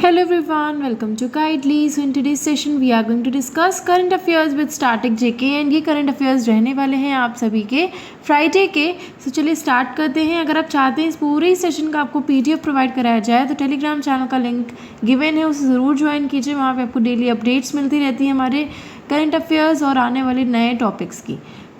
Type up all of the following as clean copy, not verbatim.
Hello everyone, welcome to Guidely. So in today's session we are going to discuss current affairs with static JK and ये current affairs रहने वाले हैं आप सभी के Friday के. So चलिए स्टार्ट करते हैं. अगर आप चाहते हैं इस पूरे सेशन का आपको PDF प्रोवाइड कराया जाए तो टेलीग्राम चैनल का लिंक गिवन है, उसे ज़रूर ज्वाइन कीजिए. वहाँ पे आपको डेली अपडेट्स मिलती रहती है हमारे करंट अफेयर्स और आने वाले नए टॉपिक्स की.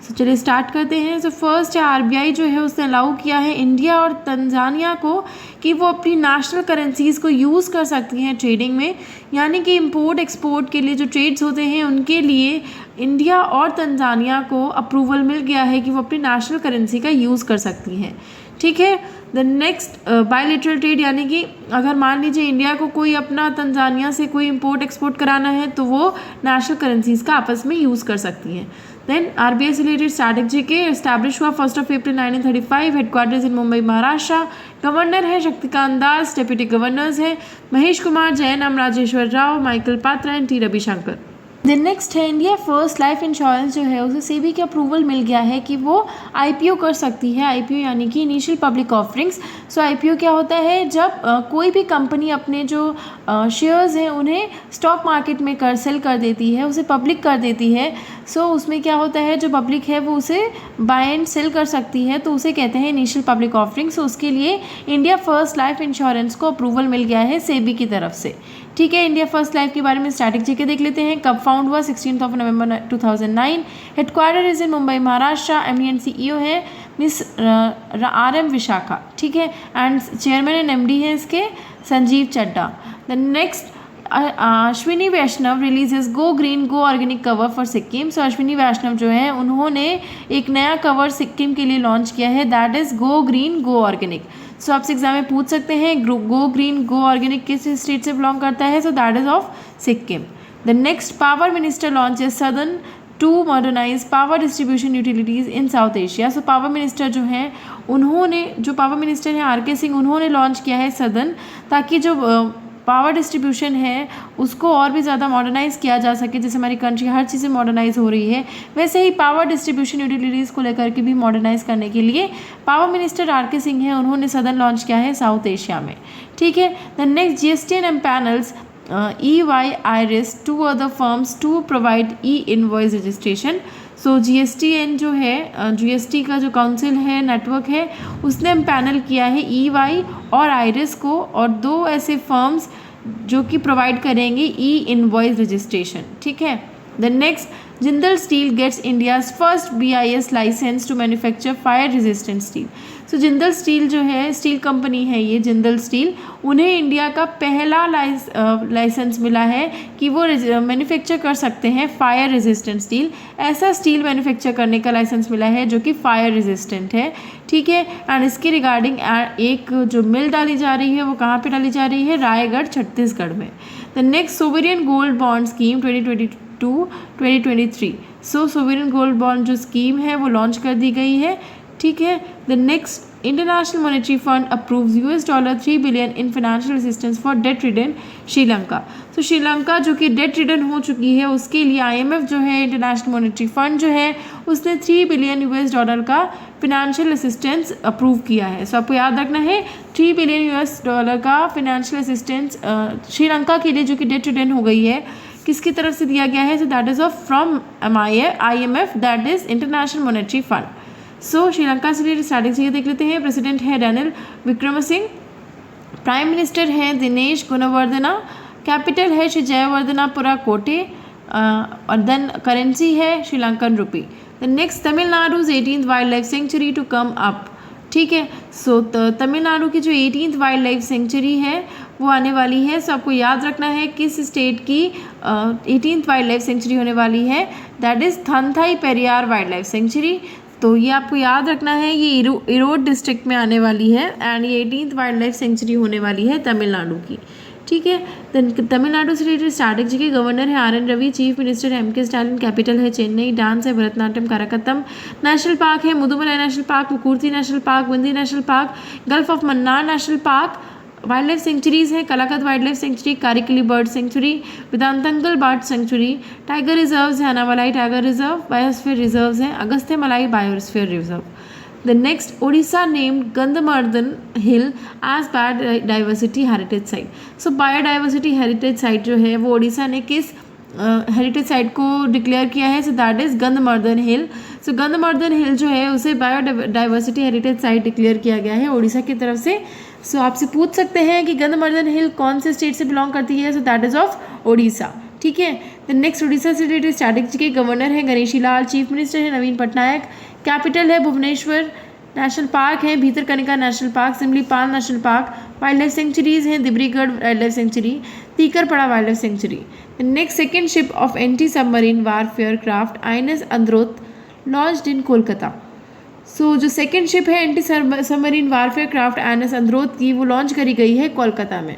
तो चलिए स्टार्ट करते हैं. सो फर्स्ट है आरबीआई जो है उसने अलाउ किया है इंडिया और तंजानिया को कि वो अपनी नेशनल करेंसीज़ को यूज़ कर सकती हैं ट्रेडिंग में. यानी कि इंपोर्ट एक्सपोर्ट के लिए जो ट्रेड्स होते हैं उनके लिए इंडिया और तंजानिया को अप्रूवल मिल गया है कि वो अपनी नेशनल करेंसी का यूज़ कर सकती हैं. ठीक है. द नेक्स्ट बायलैटरल ट्रेड, यानी कि अगर मान लीजिए इंडिया को कोई अपना तंजानिया से कोई इंपोर्ट एक्सपोर्ट कराना है तो वो नेशनल करेंसीज़ का आपस में यूज़ कर सकती हैं. देन आरबीआई से रिलेटेड स्टैटिक जीके एस्टैब्लिश हुआ 1 April 1935. Headquarters in Mumbai Maharashtra. Governor है शक्तिकांत दास. डेप्यूटी गवर्नर्स है Mahesh Kumar Jain, M Rajeshwar Rao, Michael Patra and T Ravishankar. Then next है इंडिया फर्स्ट लाइफ इंश्योरेंस जो है उसे सेबी के अप्रूवल मिल गया है कि वो आईपीओ कर सकती है. आईपीओ यानी कि इनिशियल पब्लिक ऑफरिंग्स. सो आईपीओ क्या होता है, जब कोई भी कंपनी अपने जो शेयर्स हैं उन्हें स्टॉक मार्केट में सेल कर देती है, उसे पब्लिक कर देती है. सो उसमें क्या होता है, जो पब्लिक है वो उसे बाय एंड सेल कर सकती है, तो उसे कहते हैं इनिशियल पब्लिक ऑफरिंग. सो उसके लिए इंडिया फर्स्ट लाइफ इंश्योरेंस को अप्रूवल मिल गया है सेबी की तरफ से. ठीक है. इंडिया फर्स्ट लाइफ के बारे में स्टैटिक जीके देख लेते हैं. कब फाउंड हुआ 16 नवंबर 2009. Headquarter is in Mumbai Maharashtra. MD and CEO है मिस RM विशाखा. ठीक है. एंड चेयरमैन एंड एमडी है इसके Sanjeev Chadda. The next Ashwini Vaishnav releases go green go organic cover for Sikkim. So Ashwini Vaishnav जो है उन्होंने एक नया कवर सिक्किम के लिए लॉन्च किया है, that is go green go organic. So आपसे एग्जाम में पूछ सकते हैं गो ग्रीन गो ऑर्गेनिक किस स्टेट से बिलोंग करता है. So that is of Sikkim. The next power minister launches Sadan to modernize power distribution utilities in South Asia. So power minister जो हैं जो पावर मिनिस्टर हैं RK सिंह, उन्होंने लॉन्च किया है सदन, ताकि जो पावर डिस्ट्रीब्यूशन है उसको और भी ज़्यादा मॉडर्नाइज़ किया जा सके. जैसे हमारी कंट्री हर चीज़ें मॉडर्नाइज़ हो रही है, वैसे ही पावर डिस्ट्रीब्यूशन यूटिलिटीज़ को लेकर के भी मॉडर्नाइज़ करने के लिए पावर मिनिस्टर RK सिंह हैं, उन्होंने सदन लॉन्च किया है साउथ एशिया में. ठीक है. The next GSTN empanels EY IRIS to other firms to provide invoice registration. So GSTN जो है GST का जो काउंसिल है, नेटवर्क है, उसने पैनल किया है EY और IRIS को और दो ऐसे फर्म्स जो कि प्रोवाइड करेंगे इनवॉइस रजिस्ट्रेशन. ठीक है. The next Jindal steel gets India's first BIS licence to manufacture fire resistant steel. So Jindal steel जो है स्टील कंपनी है, ये जिंदल स्टील, उन्हें इंडिया का पहला लाइसेंस मिला है कि वो मैन्युफैक्चर कर सकते हैं फायर रेजिस्टेंट स्टील. ऐसा स्टील मैन्युफैक्चर करने का लाइसेंस मिला है जो कि फायर रेजिस्टेंट है. ठीक है. एंड इसके रिगार्डिंग एक जो मिल डाली जा रही है वो कहाँ पे डाली जा रही है, रायगढ़ छत्तीसगढ़ में. The next sovereign gold bond scheme 2022-2023. So sovereign gold bond जो स्कीम है वो लॉन्च कर दी गई है. ठीक है. The next International monetary Fund approves $3 billion in financial assistance for debt ridden Sri Lanka. तो श्रीलंका जो कि डेट रिडन हो चुकी है उसके लिए IMF जो है इंटरनेशनल मॉनेटरी फंड जो है उसने $3 बिलियन का फिनेंशियल असिस्टेंस अप्रूव किया है. सो आपको याद रखना है $3 बिलियन का फिनेंशियल असिस्टेंस श्रीलंका के लिए जो कि डेट रिडन हो गई है किसकी तरफ से दिया गया है. So that is of from IMF, that is international monetary fund. So Sri Lanka से रिलेटेड स्ट्रैटेजी देख लेते हैं. प्रेसिडेंट है रनिल विक्रमसिंघ. प्राइम मिनिस्टर हैं दिनेश गुणवर्धना. कैपिटल है श्री जयवर्धनापुरा कोटे. और देन करेंसी है Sri Lankan rupee. The next Tamil Nadu's 18th wild life sanctuary to come up. ठीक है. सो तमिलनाडु की जो 18th वाइल्ड लाइफ सेंचुरी है वो आने वाली है. सो आपको याद रखना है किस स्टेट की 18th वाइल्ड लाइफ सेंचुरी होने वाली है, that is Thanthai Periyar wild life sanctuary. तो ये आपको याद रखना है, ये इरोड डिस्ट्रिक्ट में आने वाली है एंड ये 18th वाइल्ड लाइफ सेंचुरी होने वाली है तमिलनाडु की. ठीक है. तमिलनाडु से रिलेटेड स्ट्रैटेजी के गवर्नर है RN Ravi. Chief minister MK Stalin. Capital है चेन्नई. डांस है भरतनाट्यम कारकत्तम. नेशनल पार्क है Mudumalai national park, Mukurthi national park, Guindy national park, gulf of Mannar national park. Wild life sanctuaries हैं Kalakad wild life sanctuary, Karikili bird sanctuary, Vedanthangal bird sanctuary. Tiger reserves है Anamalai tiger reserve. Biosphere reserves हैं Agasthya Malai biosphere reserve. The next Odisha named Gandhamardan hill as biodiversity heritage site. So biodiversity heritage site जो है वो ओडिशा ने किस heritage site को declare किया है? सो दैट इज़ गंधमार्दन हिल। सो गंधमार्दन हिल जो है उसे बायोडाइवर्सिटी हेरिटेज साइट डिक्लेयर किया गया है ओडिशा की तरफ से। सो आपसे पूछ सकते हैं कि गंधमार्दन हिल कौन से स्टेट से बिलोंग करती है? So that is of Odisha. ठीक है, द नेक्स्ट उड़ीसा से रिलेटेड स्ट्रैटेजी के गवर्नर है गणेशी लाल, चीफ मिनिस्टर है नवीन पटनायक, कैपिटल है भुवनेश्वर, नेशनल पार्क है Bhitarkanika national park, Similipal national park, wild life sanctuaries हैं Debrigarh wild life sanctuary, Tikarpada wild life sanctuary. Next second ship of anti submarine warfare craft INS Androth launched in Kolkata. So जो second ship है anti submarine warfare craft INS Androth की वो launch करी गई है कोलकाता में।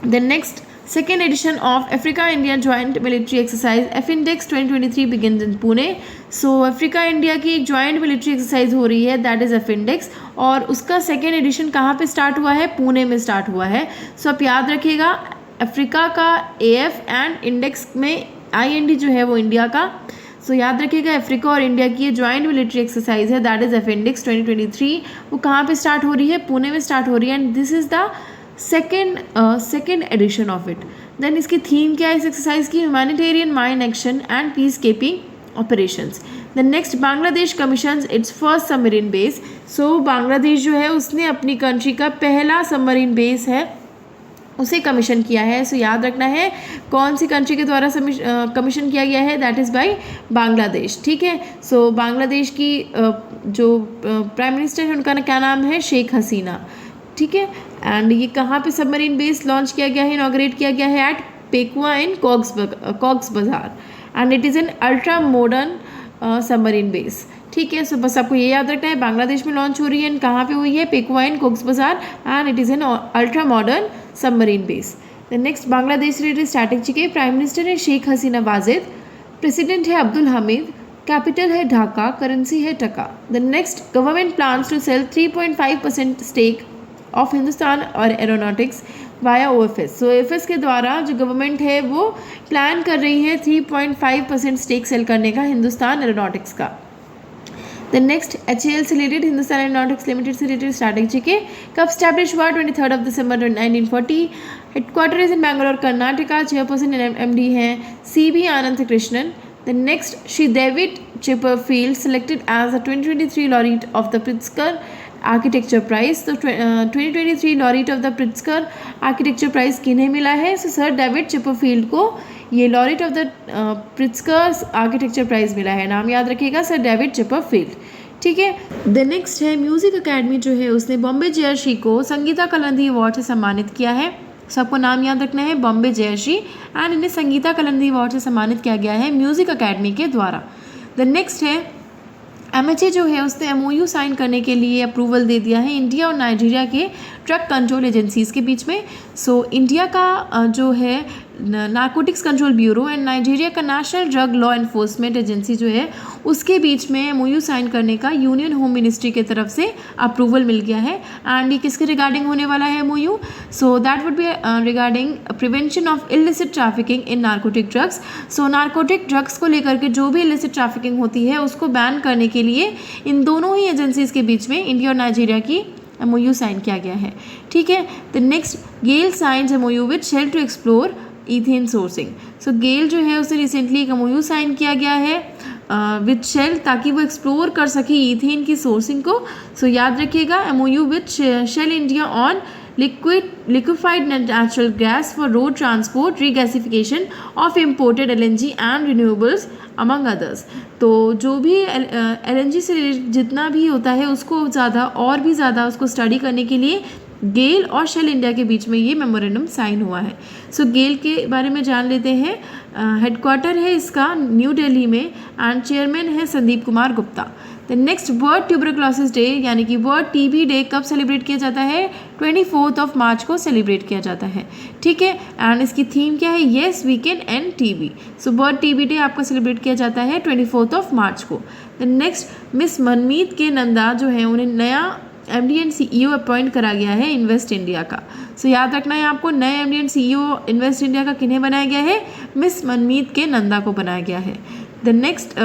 The next second edition of Africa India joint military exercise AFINDEX 2023 begins in Pune. So Africa India की एक ज्वाइंट मिलिट्री एक्सरसाइज हो रही है दैट इज़ एफिंडेक्स, और उसका सेकेंड एडिशन कहाँ पे स्टार्ट हुआ है? पुणे में स्टार्ट हुआ है। सो आप याद रखिएगा अफ्रीका का AF एंड इंडेक्स में IND जो है वो इंडिया का। सो याद रखिएगा अफ्रीका और इंडिया की ये ज्वाइंट मिलिट्री एक्सरसाइज है दैट इज़ एफिंडेक्स 2023। वो कहाँ पे स्टार्ट हो रही है? पुणे में स्टार्ट हो रही है and this is the second edition of it. Then इसकी थीम क्या है इस एक्सरसाइज की? Humanitarian mine action and peace keeping operations. The next Bangladesh commissions its first submarine base. So Bangladesh जो है उसने अपनी कंट्री का पहला सबमरीन बेस है उसे कमीशन किया है। सो याद रखना है कौन सी कंट्री के द्वारा कमीशन किया गया है? That is by Bangladesh. ठीक है, सो बांग्लादेश की जो प्राइम मिनिस्टर है उनका क्या नाम है? शेख हसीना। ठीक है, एंड ये कहाँ पे सबमरीन बेस लॉन्च किया गया है, इनॉग्रेट किया गया है? एट पेकुआ इन कॉक्स बाजार and it is an ultra modern submarine base. ठीक है, सो बस आपको ये याद रखना है बांग्लादेश में लॉन्च हो रही है एंड कहाँ पे हुई है? पेकुआ इन कॉक्स बाजार and it is an ultra modern submarine base. The next Bangladesh related strategy के प्राइम मिनिस्टर है शेख हसीना वाजिद, प्रेसिडेंट है अब्दुल हमीद, कैपिटल है ढाका, करेंसी है taka. The next government plans to sell 3.5% stake of Hindustan और Aeronautics via OFS। So OFS के द्वारा जो गवर्नमेंट है वो प्लान कर रही है 3.5% स्टेक सेल करने का हिंदुस्तान एरोनॉटिक्स का। द नेक्स्ट HAL से रिलेटेड हिंदुस्तान एरोनॉटिक्स लिमिटेड से रिलेटेड स्ट्रैटेजी के कब स्टैब्लिश हुआ? 23 दिसंबर 1940। Headquarter is in Bangalore Karnataka, chairperson MD हैं CB Anand Krishnan. The next sir David Chipperfield selected as the 2023 laureate of the Pritzker architecture prize. तो 2023 laureate of the Pritzker architecture prize किन्हें मिला है? सो सर डेविड चिपरफील्ड को ये laureate of the Pritzker architecture prize मिला है। नाम याद रखिएगा सर डेविड चिपरफील्ड। ठीक है, द नेक्स्ट है म्यूजिक अकेडमी जो है उसने बॉम्बे जयश्री को संगीता कलंदी अवार्ड से सम्मानित किया है। सबको नाम याद रखना है बॉम्बे जयश्री एंड इन्हें संगीता कलंदी अवार्ड से सम्मानित किया गया है म्यूजिक अकेडमी के द्वारा। द नेक्स्ट है MHA जो है उसने MOU साइन करने के लिए अप्रूवल दे दिया है इंडिया और नाइजीरिया के ड्रग कंट्रोल एजेंसीज़ के बीच में। सो इंडिया का जो है narcotics control bureau and Nigeria का national drug law enforcement agency जो है उसके बीच में MOU साइन करने का यूनियन होम मिनिस्ट्री की तरफ से अप्रूवल मिल गया है। एंड ये किसके रिगार्डिंग होने वाला है MOU? So that would be regarding prevention of illicit trafficking in narcotic drugs. So narcotic drugs को लेकर के जो भी इलिसिट ट्रैफिकिंग होती है उसको बैन करने के लिए इन दोनों ही एजेंसीज़ के बीच में इंडिया और नाइजीरिया की MOU साइन किया गया है। ठीक है, the next GAIL signs MOU with Shell to explore ethane sourcing. So GAIL जो है उसे रिसेंटली एक MOU साइन किया गया है विद शेल ताकि वो एक्सप्लोर कर सके ईथेन की सोर्सिंग को। सो याद रखिएगा MOU with Shell India on liquefied natural gas for road transport, regasification of imported LNG and renewables among others। तो जो भी LNG से जितना भी होता है उसको ज़्यादा और भी ज़्यादा उसको स्टडी करने के लिए गेल और शेल इंडिया के बीच में ये मेमोरेंडम साइन हुआ है। सो गेल के बारे में जान लेते हैं। हेडक्वार्टर है इसका न्यू दिल्ली में एंड चेयरमैन है Sandeep Kumar Gupta. The next world tuberculosis day यानी कि वर्ल्ड TB डे कब सेलिब्रेट किया जाता है? 24 मार्च को सेलिब्रेट किया जाता है। ठीक है, एंड इसकी थीम क्या है? Yes we can end TB। So world TB day आपका सेलिब्रेट किया जाता है 24 मार्च को। द नेक्स्ट मिस मनमीत के नंदा जो है उन्हें नया MD एंड CEO अपॉइंट करा गया है इन्वेस्ट इंडिया का। सो याद रखना है आपको नए MD and CEO invest India का किन्हें बनाया गया है? मिस मनमीत के नंदा को बनाया गया है। The next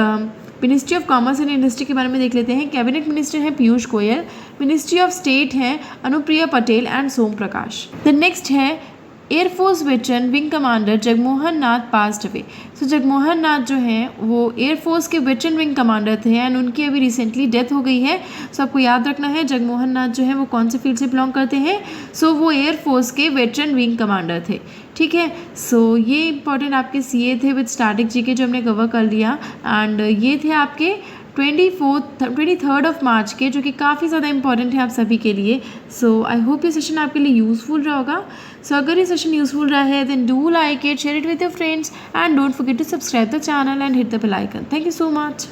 ministry of commerce and industry के बारे में देख लेते हैं। कैबिनेट मिनिस्टर हैं Piyush Goyal. Ministry of state हैं Anupriya Patel and Som Prakash. The next है air force veteran wing commander Jagmohan Nath passed away. So Jagmohan Nath जो हैं वो एयरफोर्स के वेटरन विंग कमांडर थे एंड उनकी अभी रिसेंटली डेथ हो गई है। सो आपको याद रखना है जगमोहन नाथ जो है वो कौन से फील्ड से बिलोंग करते हैं। सो वो एयरफोर्स के वेटरन विंग कमांडर थे। ठीक है, सो ये इंपॉर्टेंट आपके CA थे विद स्टैटिक जीके जो हमने कवर कर लिया। एंड ये थे आपके 23rd ऑफ मार्च के, जो कि काफ़ी ज़्यादा इंपॉर्टेंट है आप सभी के लिए। सो आई होप ये सेशन आपके लिए यूज़फुल रहा होगा। सो अगर ये सेशन यूज़फुल रहा है then do like it, share it with your friends and don't forget to subscribe the channel and hit the bell icon. Thank you so much.